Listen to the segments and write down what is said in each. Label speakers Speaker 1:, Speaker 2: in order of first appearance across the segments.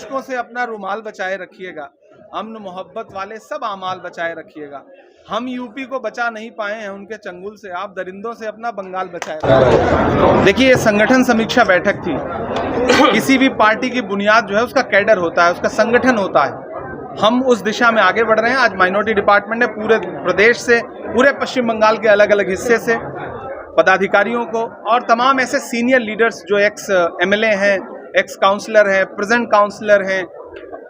Speaker 1: अश्कों से अपना रुमाल बचाए रखिएगा, अमन मोहब्बत वाले सब आमाल बचाए रखिएगा। हम यूपी को बचा नहीं पाए हैं उनके चंगुल से, आप दरिंदों से अपना बंगाल बचाए रखिएगा। देखिए, ये संगठन समीक्षा बैठक थी। किसी भी पार्टी की बुनियाद जो है उसका कैडर होता है, उसका संगठन होता है। हम उस दिशा में आगे बढ़ रहे हैं। आज माइनॉरिटी डिपार्टमेंट ने पूरे प्रदेश से, पूरे पश्चिम बंगाल के अलग अलग हिस्से से पदाधिकारियों को और तमाम ऐसे सीनियर लीडर्स जो एक्स एमएलए हैं, एक्स काउंसलर हैं, प्रेजेंट काउंसलर हैं,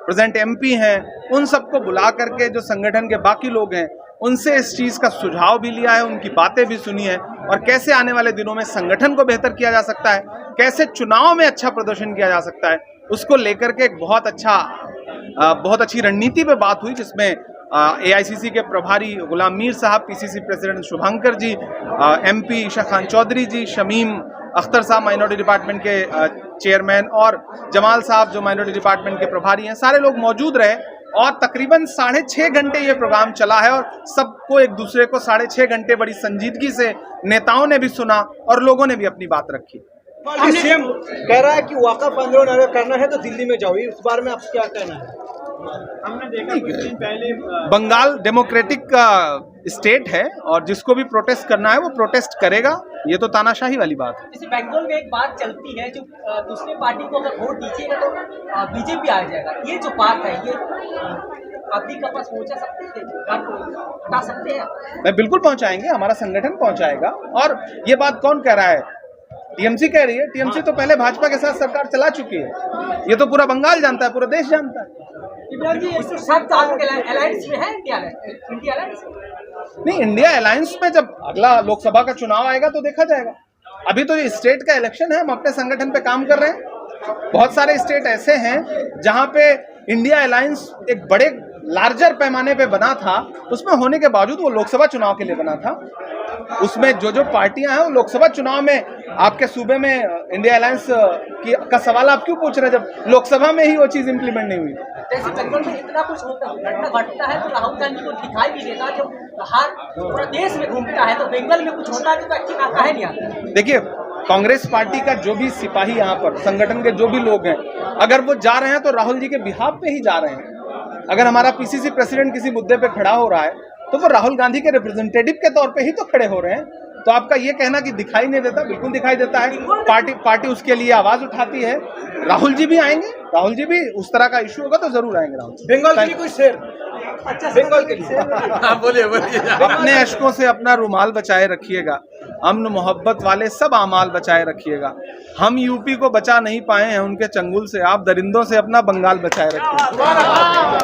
Speaker 1: प्रेजेंट एमपी हैं, उन सबको बुला करके जो संगठन के बाकी लोग हैं उनसे इस चीज़ का सुझाव भी लिया है, उनकी बातें भी सुनी है और कैसे आने वाले दिनों में संगठन को बेहतर किया जा सकता है, कैसे चुनाव में अच्छा प्रदर्शन किया जा सकता है, उसको लेकर के एक बहुत अच्छी रणनीति पे बात हुई, जिसमें एआईसीसी के प्रभारी गुलाम मीर साहब, पीसीसी प्रेसिडेंट शुभंकर जी, एमपी ईशा खान चौधरी जी, शमीम अख्तर साहब माइनॉरिटी डिपार्टमेंट के चेयरमैन और जमाल साहब जो माइनॉरिटी डिपार्टमेंट के प्रभारी हैं, सारे लोग मौजूद रहे और तकरीबन 6.5 घंटे ये प्रोग्राम चला है और सबको एक दूसरे को 6.5 घंटे बड़ी संजीदगी से नेताओं ने भी सुना और लोगों ने भी अपनी बात रखी।
Speaker 2: सीएम कह रहा है कि वाकफ आंदोलन अगर करना है तो दिल्ली में जाओ, इस बारे में आप क्या कहना है?
Speaker 3: हमने देखा कुछ दिन पहले
Speaker 1: बंगाल डेमोक्रेटिक का स्टेट है और जिसको भी प्रोटेस्ट करना है वो प्रोटेस्ट करेगा, ये तो तानाशाही वाली बात है।
Speaker 4: जैसे बंगाल में एक बात चलती है, जो दूसरी पार्टी को अगर वोट दीजिएगा तो बीजेपी आ जाएगा, ये जो बात है ये आपकी पास पहुंचा सकते हैं, बता सकते हैं?
Speaker 1: मैं बिल्कुल पहुंचाएंगे, हमारा संगठन पहुंचाएगा। और ये बात कौन कह रहा है? टीएमसी कह रही है। टीएमसी तो पहले भाजपा के साथ सरकार चला चुकी है, ये तो पूरा बंगाल जानता है, पूरा देश जानता है। नहीं, इंडिया अलायंस में जब अगला लोकसभा का चुनाव आएगा तो देखा जाएगा। अभी तो ये स्टेट का इलेक्शन है, हम अपने संगठन पे काम कर रहे हैं। बहुत सारे स्टेट ऐसे हैं जहां पे इंडिया अलायंस एक बड़े लार्जर पैमाने पे बना था, उसमें होने के बावजूद वो लोकसभा चुनाव के लिए बना था। उसमें जो पार्टियां हैं वो लोकसभा चुनाव में, आपके सूबे में इंडिया अलायंस का सवाल आप क्यों पूछ रहे हैं जब लोकसभा में ही वो चीज इंप्लीमेंट नहीं हुई?
Speaker 4: जैसे बंगाल में इतना कुछ घटता है तो राहुल गांधी को दिखाई भी देता है, जब हर पूरा देश में घूमता है तो बंगाल में कुछ होता है तो अच्छी काहे नहीं आता?
Speaker 1: देखिए, कांग्रेस पार्टी का जो भी सिपाही यहाँ पर, संगठन के जो भी लोग हैं, अगर वो जा रहे हैं तो राहुल जी के बिहाफ पे ही जा रहे हैं। अगर हमारा पीसीसी प्रेसिडेंट किसी मुद्दे पे खड़ा हो रहा है तो वो राहुल गांधी के रिप्रेजेंटेटिव के तौर पे ही तो खड़े हो रहे हैं। तो आपका ये कहना कि दिखाई नहीं देता, बिल्कुल दिखाई देता है। पार्टी उसके लिए आवाज उठाती है। राहुल जी भी आएंगे, राहुल जी भी उस तरह का इशू होगा तो जरूर आएंगे राहुल जी।
Speaker 2: बंगाल के लिए कोई शेर? अच्छा, बंगाल के लिए बोलिए।
Speaker 1: अपने अश्कों से अपना रुमाल बचाए रखिएगा, अमन मोहब्बत वाले सब आमाल बचाए रखिएगा। हम यूपी को बचा नहीं पाए हैं उनके चंगुल से, आप दरिंदों से अपना बंगाल बचाए रखिएगा।